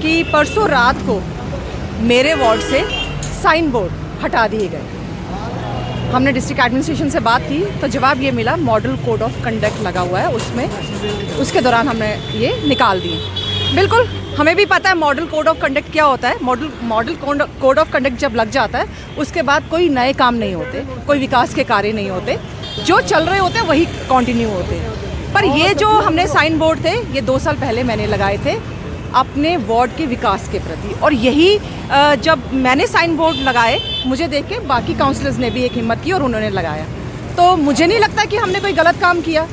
कि परसों रात को मेरे वार्ड से साइन बोर्ड हटा दिए गए। हमने डिस्ट्रिक्ट एडमिनिस्ट्रेशन से बात की तो जवाब ये मिला मॉडल कोड ऑफ कंडक्ट लगा हुआ है उसमें, उसके दौरान हमने ये निकाल दिए। बिल्कुल हमें भी पता है मॉडल कोड ऑफ कंडक्ट क्या होता है। मॉडल कोड ऑफ कंडक्ट जब लग जाता है उसके बाद कोई नए काम नहीं होते, कोई विकास के कार्य नहीं होते, जो चल रहे होते हैं वही कंटिन्यू होते हैं। पर ये जो हमने साइन बोर्ड थे ये 2 साल पहले मैंने लगाए थे अपने वार्ड के विकास के प्रति, और यही जब मैंने साइन बोर्ड लगाए मुझे देख के बाकी काउंसलर्स ने भी एक हिम्मत की और उन्होंने लगाया। तो मुझे नहीं लगता कि हमने कोई गलत काम किया।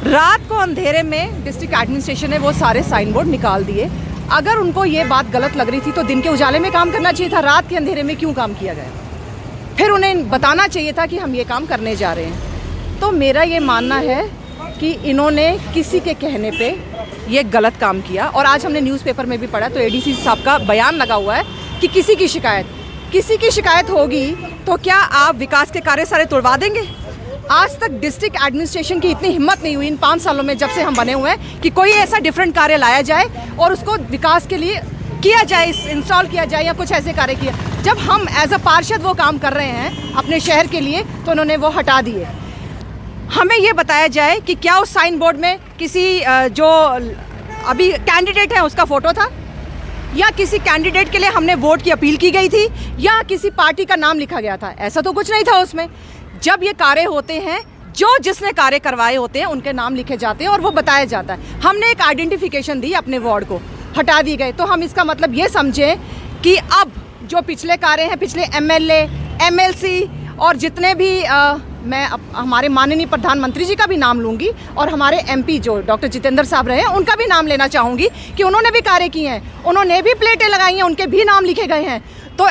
रात को अंधेरे में डिस्ट्रिक्ट एडमिनिस्ट्रेशन ने वो सारे साइन बोर्ड निकाल दिए। अगर उनको ये बात गलत लग रही थी तो दिन के उजाले में काम करना चाहिए था, रात के अंधेरे में क्यों काम किया गया? फिर उन्हें बताना चाहिए था कि हम ये काम करने जा रहे हैं। तो मेरा ये मानना है कि इन्होंने किसी के कहने पे ये गलत काम किया। और आज हमने न्यूज़पेपर में भी पढ़ा तो एडीसी साहब का बयान लगा हुआ है कि किसी की शिकायत होगी तो क्या आप विकास के कार्य सारे तोड़वा देंगे? आज तक डिस्ट्रिक्ट एडमिनिस्ट्रेशन की इतनी हिम्मत नहीं हुई इन 5 सालों में जब से हम बने हुए हैं कि कोई ऐसा डिफरेंट कार्य लाया जाए और उसको विकास के लिए किया जाए, इंस्टॉल किया जाए या कुछ ऐसे कार्य किया। जब हम एज अ पार्षद वो काम कर रहे हैं अपने शहर के लिए तो उन्होंने वो हटा दिए। हमें ये बताया जाए कि क्या उस साइन बोर्ड में किसी जो अभी कैंडिडेट है उसका फ़ोटो था, या किसी कैंडिडेट के लिए हमने वोट की अपील की गई थी, या किसी पार्टी का नाम लिखा गया था? ऐसा तो कुछ नहीं था उसमें। जब ये कार्य होते हैं जो जिसने कार्य करवाए होते हैं उनके नाम लिखे जाते हैं और वो बताया जाता है। हमने एक आइडेंटिफिकेशन दी अपने वार्ड को, हटा दी गई, तो हम इसका मतलब ये समझें कि अब जो पिछले कार्य हैं, पिछले एमएलए, एमएलसी और जितने भी मैं हमारे माननीय प्रधानमंत्री जी का भी नाम लूँगी और हमारे एमपी जो डॉक्टर जितेंद्र साहब रहे हैं उनका भी नाम लेना चाहूँगी कि उन्होंने भी कार्य किए हैं, उन्होंने भी प्लेटें लगाई हैं, उनके भी नाम लिखे गए हैं। तो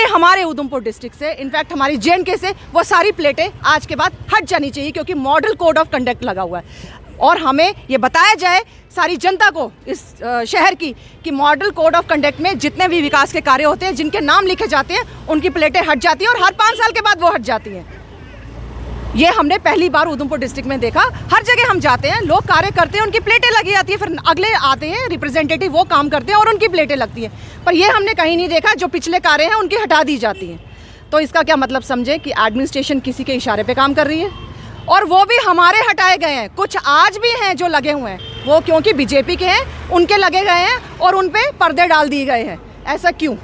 हमारे उधमपुर डिस्ट्रिक्ट से, इनफैक्ट हमारी जेएनके से वो सारी प्लेटें आज के बाद हट जानी चाहिए क्योंकि मॉडल कोड ऑफ कंडक्ट लगा हुआ है। और हमें ये बताया जाए सारी जनता को इस शहर की कि मॉडल कोड ऑफ कंडक्ट में जितने भी विकास के कार्य होते हैं जिनके नाम लिखे जाते हैं उनकी प्लेटें हट जाती हैं और हर 5 साल के बाद वो हट जाती हैं। ये हमने पहली बार उधमपुर डिस्ट्रिक्ट में देखा। हर जगह हम जाते हैं, लोग कार्य करते हैं, उनकी प्लेटें लगी जाती है, फिर अगले आते हैं रिप्रेजेंटेटिव, वो काम करते हैं और उनकी प्लेटें लगती हैं। पर ये हमने कहीं नहीं देखा जो पिछले कार्य हैं उनकी हटा दी जाती हैं। तो इसका क्या मतलब समझे कि एडमिनिस्ट्रेशन किसी के इशारे पे काम कर रही है, और वो भी हमारे हटाए गए हैं। कुछ आज भी हैं जो लगे हुए हैं, वो क्योंकि बीजेपी के हैं उनके लगे गए हैं और उन पे पर्दे डाल दिए गए हैं। ऐसा क्यों?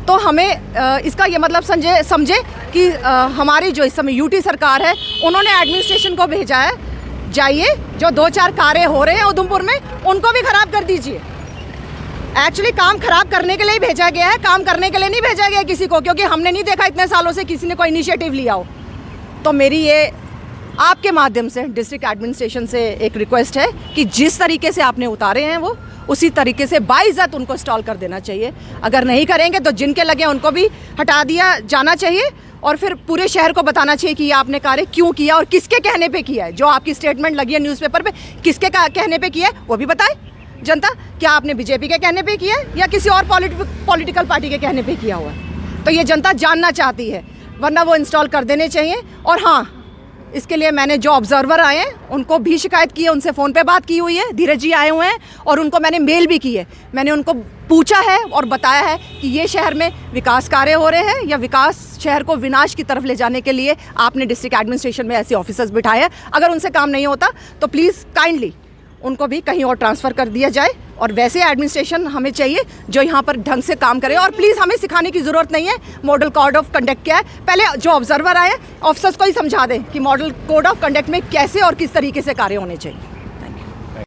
तो हमें इसका ये मतलब समझे कि हमारी जो इस समय यूटी सरकार है उन्होंने एडमिनिस्ट्रेशन को भेजा है, जाइए जो 2-4 कार्य हो रहे हैं उधमपुर में उनको भी ख़राब कर दीजिए। एक्चुअली काम खराब करने के लिए ही भेजा गया है, काम करने के लिए नहीं भेजा गया किसी को, क्योंकि हमने नहीं देखा इतने सालों से किसी ने कोई इनिशिएटिव लिया हो। तो मेरी ये आपके माध्यम से डिस्ट्रिक्ट एडमिनिस्ट्रेशन से एक रिक्वेस्ट है कि जिस तरीके से आपने उतारे हैं वो उसी तरीके से बाइज्जत उनको इंस्टॉल कर देना चाहिए। अगर नहीं करेंगे तो जिनके लगे उनको भी हटा दिया जाना चाहिए और फिर पूरे शहर को बताना चाहिए कि ये आपने कार्य क्यों किया और किसके कहने पे किया है। जो आपकी स्टेटमेंट लगी है न्यूज़पेपर पे, किसके कहने पे किया है वो भी बताए जनता। क्या आपने बीजेपी के कहने पे किया है या किसी और पॉलिटिकल पार्टी के कहने पे किया हुआ है? तो ये जनता जानना चाहती है, वरना वो इंस्टॉल कर देने चाहिए। और हाँ, इसके लिए मैंने जो ऑब्जर्वर आए हैं उनको भी शिकायत की है, उनसे फ़ोन पे बात की हुई है, धीरज जी आए हुए हैं और उनको मैंने मेल भी की है। मैंने उनको पूछा है और बताया है कि ये शहर में विकास कार्य हो रहे हैं या विकास शहर को विनाश की तरफ ले जाने के लिए आपने डिस्ट्रिक्ट एडमिनिस्ट्रेशन में ऐसे ऑफिसर्स बिठाए हैं। अगर उनसे काम नहीं होता तो प्लीज़ काइंडली उनको भी कहीं और ट्रांसफ़र कर दिया जाए। और वैसे एडमिनिस्ट्रेशन हमें चाहिए जो यहाँ पर ढंग से काम करे। और प्लीज़ हमें सिखाने की ज़रूरत नहीं है मॉडल कोड ऑफ कंडक्ट क्या है। पहले जो ऑब्जर्वर आए ऑफिसर्स को ही समझा दें कि मॉडल कोड ऑफ कंडक्ट में कैसे और किस तरीके से कार्य होने चाहिए।